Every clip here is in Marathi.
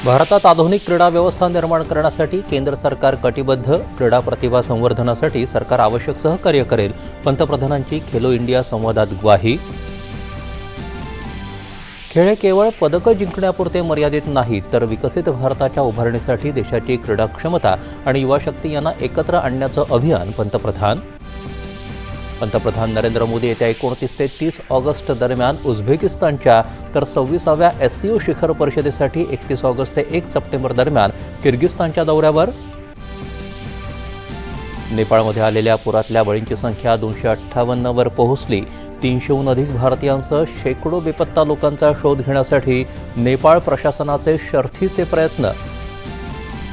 भारतात आधुनिक क्रीडा व्यवस्था निर्माण करण्यासाठी केंद्र सरकार कटिबद्ध. क्रीडा प्रतिभा संवर्धनासाठी सरकार आवश्यक सहकार्य करेल. पंतप्रधानांची खेलो इंडिया संवादात ग्वाही. खेळ हे केवळ पदकं जिंकण्यापुरते मर्यादित नाहीत, तर विकसित भारताच्या उभारणीसाठी देशाची क्रीडा क्षमता आणि युवाशक्ती यांना एकत्र आणण्याचं अभियान. पंतप्रधान नरेंद्र मोदी येत्या 29 ते 30 ऑगस्ट दरम्यान उझबेकिस्तानच्या तर 26व्या SCO शिखर परिषदेसाठी 31 ऑगस्ट ते 1 सप्टेंबर दरम्यान किर्गिस्तानच्या दौऱ्यावर. नेपाळमध्ये आलेल्या पुरातल्या बळींची संख्या 258 वर पोहोचली. 300हून अधिक भारतीयांसह शेकडो बेपत्ता लोकांचा शोध घेण्यासाठी नेपाळ प्रशासनाचे शर्थीचे प्रयत्न.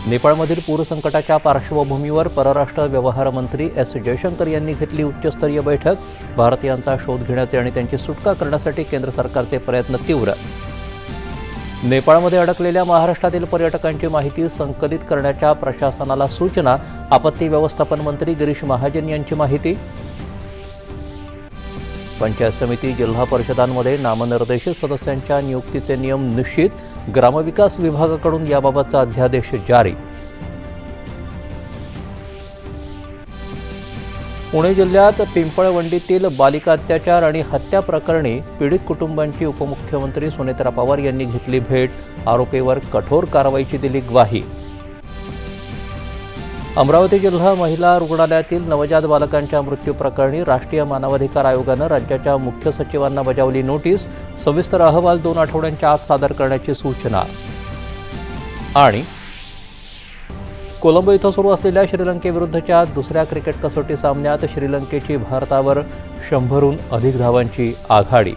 नेपाळमधील पूरसंकटाच्या पार्श्वभूमीवर परराष्ट्र व्यवहार मंत्री S. जयशंकर यांनी घेतली उच्चस्तरीय बैठक. भारतीयांचा शोध घेण्याचे आणि त्यांची सुटका करण्यासाठी केंद्र सरकारचे प्रयत्न तीव्र. नेपाळमध्ये अडकलेल्या महाराष्ट्रातील पर्यटकांची माहिती संकलित करण्याच्या प्रशासनाला सूचना. आपत्ती व्यवस्थापन मंत्री गिरीश महाजन यांची माहिती. पंचायत समिती जिल्हा परिषदांमध्ये नामनिर्देशित सदस्यांच्या नियुक्तीचे नियम निश्चित. ग्रामविकास विभागाकडून याबाबतचा अध्यादेश जारी. पुणे जिल्ह्यात पिंपळवंडीतील बालिका अत्याचार आणि हत्या प्रकरणी पीडित कुटुंबांची उपमुख्यमंत्री सुनेत्रा पवार यांनी घेतली भेट. आरोपीवर कठोर कारवाईची दिली ग्वाही. अमरावती जिल्हा महिला रुग्णालयातील नवजात बालकांच्या मृत्यूप्रकरणी राष्ट्रीय मानवाधिकार आयोगानं राज्याच्या मुख्य सचिवांना बजावली नोटीस. सविस्तर अहवाल 2 आठवड्यांच्या आत सादर करण्याची सूचना. आणि कोलंबो इथं सुरू असलेल्या श्रीलंकेविरुद्धच्या दुसऱ्या क्रिकेट कसोटी सामन्यात श्रीलंकेची भारतावर 100हून अधिक धावांची आघाडी.